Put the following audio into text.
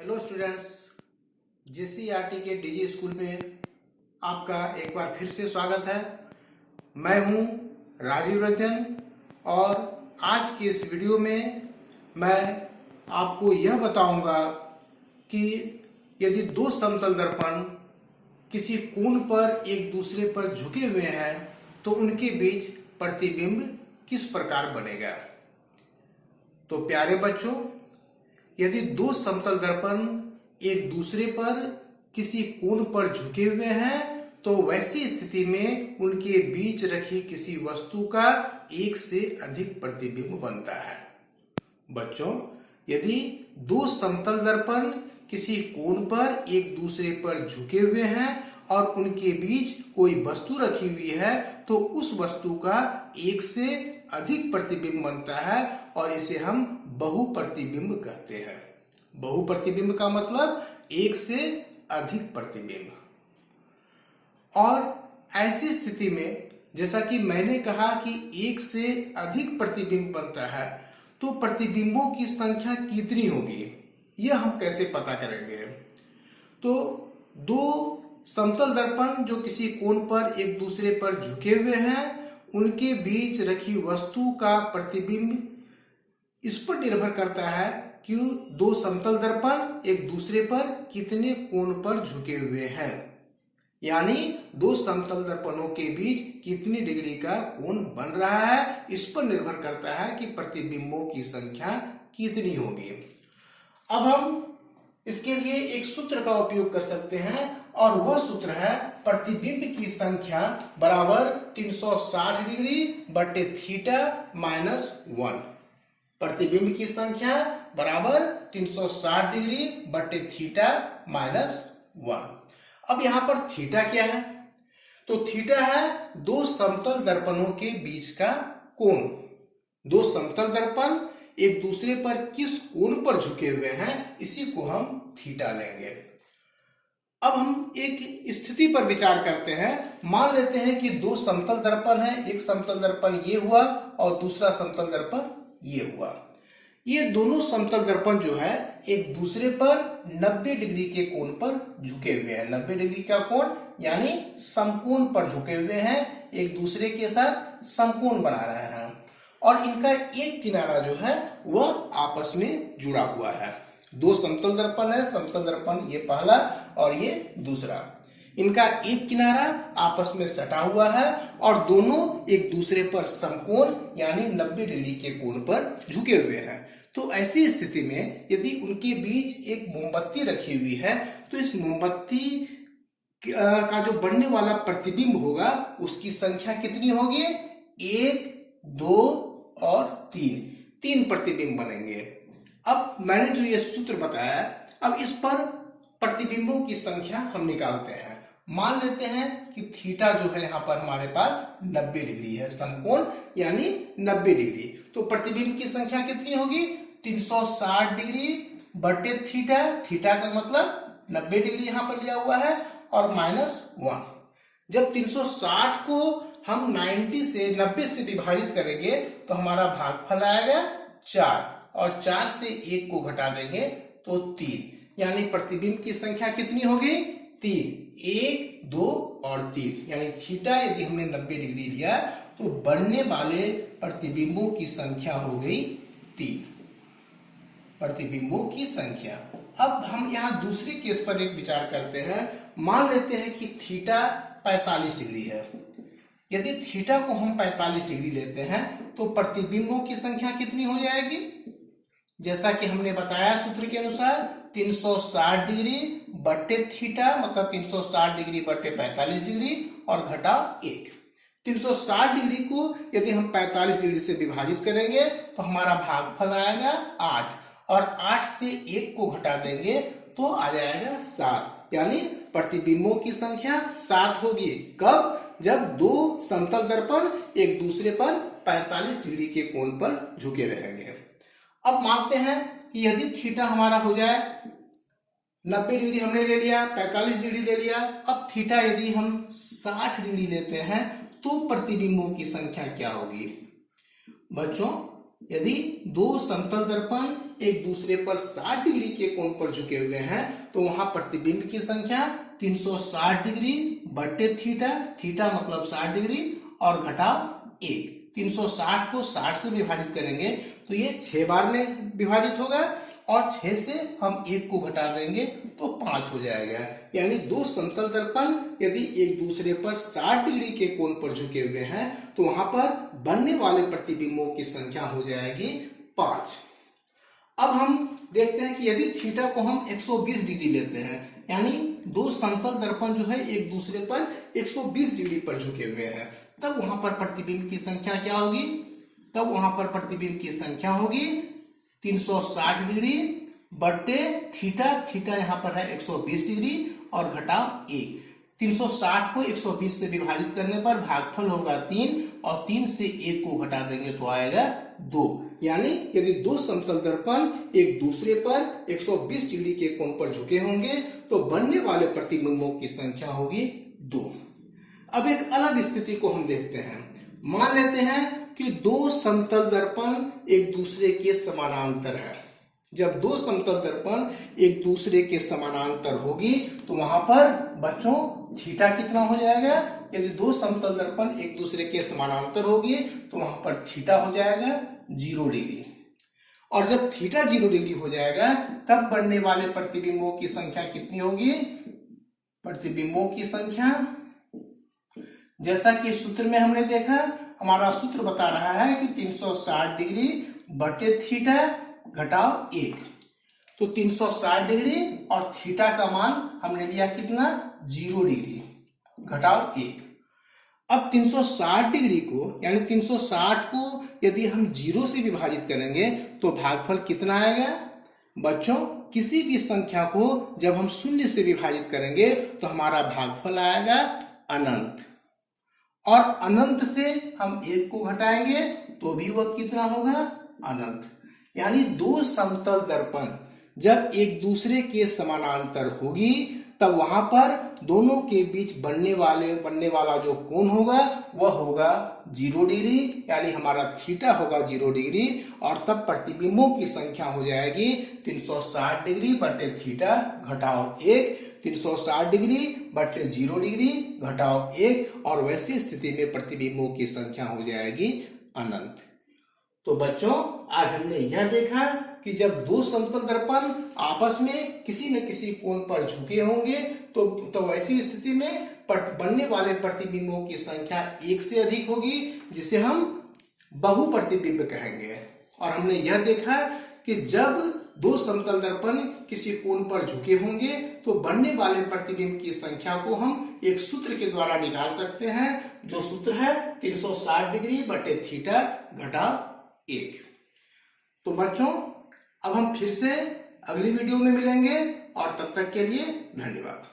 Hello students, JCERT के DG school में आपका एक बार फिर से स्वागत है। मैं हूं राजीव रंजन और आज के इस वीडियो में मैं आपको यह बताऊंगा कि यदि दो समतल दर्पण किसी कोण पर एक दूसरे पर झुके हुए हैं तो उनके बीच प्रतिबिंब किस प्रकार बनेगा। तो प्यारे बच्चों, यदि दो समतल दर्पण एक दूसरे पर किसी कोण पर झुके हुए हैं तो वैसी स्थिति में उनके बीच रखी किसी वस्तु का एक से अधिक प्रतिबिंब बनता है। बच्चों, यदि दो समतल दर्पण किसी कोण पर एक दूसरे पर झुके हुए हैं और उनके बीच कोई वस्तु रखी हुई है तो उस वस्तु का एक से अधिक प्रतिबिंब बनता है और इसे हम बहुप्रतिबिंब कहते हैं। बहुप्रतिबिंब का मतलब एक से अधिक प्रतिबिंब। और ऐसी स्थिति में जैसा कि मैंने कहा कि एक से अधिक प्रतिबिंब बनता है तो प्रतिबिंबों की संख्या कितनी होगी, यह हम कैसे पता करेंगे। तो दो समतल दर्पण जो किसी कोण पर एक दूसरे पर झुके हुए हैं उनके बीच रखी वस्तु का प्रतिबिंब इस पर निर्भर करता है कि दो समतल दर्पण एक दूसरे पर कितने कोण पर झुके हुए हैं, यानी दो समतल दर्पणों के बीच कितनी डिग्री का कोण बन रहा है, इस पर निर्भर करता है कि प्रतिबिंबों की संख्या कितनी होगी। अब हम इसके लिए एक सूत्र का उपयोग कर सकते हैं और वह सूत्र है प्रतिबिंब की संख्या बराबर 360 डिग्री बटे थीटा माइनस 1। प्रतिबिंब की संख्या बराबर 360 डिग्री बटे थीटा माइनस 1। अब यहां पर थीटा क्या है? तो थीटा है दो समतल दर्पणों के बीच का कोण। दो समतल दर्पण एक दूसरे पर किस कोण पर झुके हुए हैं, इसी को हम थीटा लेंगे। अब हम एक स्थिति पर विचार करते हैं। मान लेते हैं कि दो समतल दर्पण है, एक समतल दर्पण ये हुआ और दूसरा समतल दर्पण ये हुआ। ये दोनों समतल दर्पण जो है एक दूसरे पर 90 डिग्री के कोण पर झुके हुए हैं। 90 डिग्री का कोण यानी समकोण पर झुके हुए हैं, एक दूसरे के साथ समकोण बना रहे हैं और इनका एक किनारा जो है वह आपस में जुड़ा हुआ है। दो समतल दर्पण है, समतल दर्पण ये पहला और ये दूसरा। इनका एक किनारा आपस में सटा हुआ है और दोनों एक दूसरे पर समकोण यानी 90 डिग्री के कोण पर झुके हुए हैं। तो ऐसी स्थिति में यदि उनके बीच एक मोमबत्ती रखी हुई है तो इस मोमबत्ती का जो बनने वाला प्रतिबिंब होगा उसकी संख्या कितनी होगी? 1, 2 और 3 प्रतिबिंब बनेंगे। अब मैंने जो ये सूत्र बताया, अब इस पर प्रतिबिंबों की संख्या हम निकालते हैं। मान लेते हैं कि थीटा जो है यहाँ पर हमारे पास 90 डिग्री है, समकोण यानी 90 डिग्री। तो प्रतिबिंब की संख्या कितनी होगी? 360 डिग्री बटे थीटा। थीटा का मतलब 90 डिग्री यहाँ पर लिया हुआ है और माइनस 1। जब 360 को हम 90 से विभाजित करेंगे तो हमारा भागफल आएगा 4 और 4 से 1 को घटा देंगे तो 3, यानी प्रतिबिंब की संख्या कितनी होगी? 3। 1, 2 और 3, यानी थीटा यदि हमने 90 डिग्री लिया तो बनने वाले प्रतिबिंबों की संख्या हो गई 3। प्रतिबिंबों की संख्या। अब हम यहाँ दूसरे केस पर एक विचार करते हैं। मान लेते हैं कि थीटा 45 डिग्री है। यदि थीटा को हम 45 डिग्री लेते हैं तो प्रतिबिंबों की संख्या कितनी हो जाएगी? जैसा कि हमने बताया सूत्र के अनुसार 360 डिग्री बटे थीटा मतलब 360 डिग्री बटे 45 डिग्री और घटा 1। 360 डिग्री को यदि हम 45 डिग्री से विभाजित करेंगे तो हमारा भागफल आएगा 8 और 8 से 1 को घटा देंगे तो आ जाएगा 7, यानी प्रतिबिंबों की संख्या 7 होगी। कब? जब दो समतल दर्पण एक दूसरे पर 45 डिग्री के कोण पर झुके रहेंगे। अब मानते हैं कि यदि थीटा हमारा हो जाए 90 डिग्री हमने ले लिया, 45 डिग्री ले लिया। अब थीटा यदि हम 60 डिग्री लेते हैं तो प्रतिबिंबों की संख्या क्या होगी? बच्चों, यदि दो समतल दर्पण एक दूसरे पर 60 डिग्री के कोण पर झुके हुए हैं तो वहां प्रतिबिंब की संख्या 360 डिग्री बटे थीटा, थीटा मतलब 60 डिग्री और घटाव 1। 360 को 60 से विभाजित करेंगे तो ये 6 बार में विभाजित होगा और 6 से हम 1 को घटा देंगे तो 5 हो जाएगा। यानी दो समतल दर्पण यदि एक दूसरे पर 60 डिग्री के कोण पर झुके हुए हैं तो वहां पर बनने वाले प्रतिबिंबों की संख्या हो जाएगी 5। अब हम देखते हैं कि यदि थीटा को हम 120 डिग्री लेते हैं, यानी दो समतल दर्पण जो है एक दूसरे पर 120 डिग्री पर झुके हुए हैं, तब वहां पर प्रतिबिंब की संख्या क्या होगी? तब वहां पर प्रतिबिंब की संख्या होगी 360 डिग्री बटे थीटा, थीटा यहाँ पर है 120 डिग्री और घटाव 1। 360 को 120 से विभाजित करने पर भागफल होगा 3 और 3 से 1 को घटा देंगे तो आएगा 2। यानी यदि दो समतल दर्पण एक दूसरे पर 120 डिग्री के कोण पर झुके होंगे तो बनने वाले प्रतिबिंबों की संख्या होगी 2। अब एक अलग स्थिति को हम देखते हैं। मान लेते हैं कि दो समतल दर्पण एक दूसरे के समानांतर है। जब दो समतल दर्पण एक दूसरे के समानांतर होगी तो वहां पर बच्चों थीटा कितना हो जाएगा? यदि दो समतल दर्पण एक दूसरे के समानांतर होगी तो वहां पर थीटा हो जाएगा 0 डिग्री। और जब थीटा 0 डिग्री हो जाएगा तब बनने वाले प्रतिबिंबों की संख्या कितनी होगी? प्रतिबिंबों की संख्या जैसा कि सूत्र में हमने देखा, हमारा सूत्र बता रहा है कि 360 डिग्री बटे थीटा घटाव 1। तो 360 डिग्री और थीटा का मान हमने लिया कितना? 0 डिग्री घटाव 1। अब 360 डिग्री को यानी 360 को यदि हम 0 से विभाजित करेंगे तो भागफल कितना आएगा? बच्चों किसी भी संख्या को जब हम 0 से विभाजित करेंगे तो हमारा भागफल आएगा अनंत, और अनंत से हम 1 को घटाएंगे तो भी वह कितना होगा? अनंत। यानी दो समतल दर्पण जब एक दूसरे के समानांतर होगी तब वहां पर दोनों के बीच बनने वाला जो कोण होगा वह होगा 0 डिग्री, यानी हमारा थीटा होगा 0 डिग्री। और तब प्रतिबिंबों की संख्या हो जाएगी 360 डिग्री बटे थीटा घटाव 1, 360 डिग्री बटे 0 डिग्री घटाव 1, और वैसी स्थिति में प्रतिबिंबों की संख्या हो जाएगी अनंत। तो बच्चों आज हमने यह देखा कि जब दो समतल दर्पण आपस में किसी न किसी कोण पर झुके होंगे तो वैसी स्थिति में बनने वाले प्रतिबिंबों की संख्या 1 से अधिक होगी, जिसे हम बहु प्रतिबिंब कहेंगे। और हमने यह देखा कि जब दो समतल दर्पण किसी कोण पर झुके होंगे तो बनने वाले प्रतिबिंब की संख्या को हम एक सूत्र के द्वारा निकाल सकते हैं, जो सूत्र है 360 डिग्री बटे थीटा घटाव 1। तो बच्चों अब हम फिर से अगली वीडियो में मिलेंगे और तब तक के लिए धन्यवाद।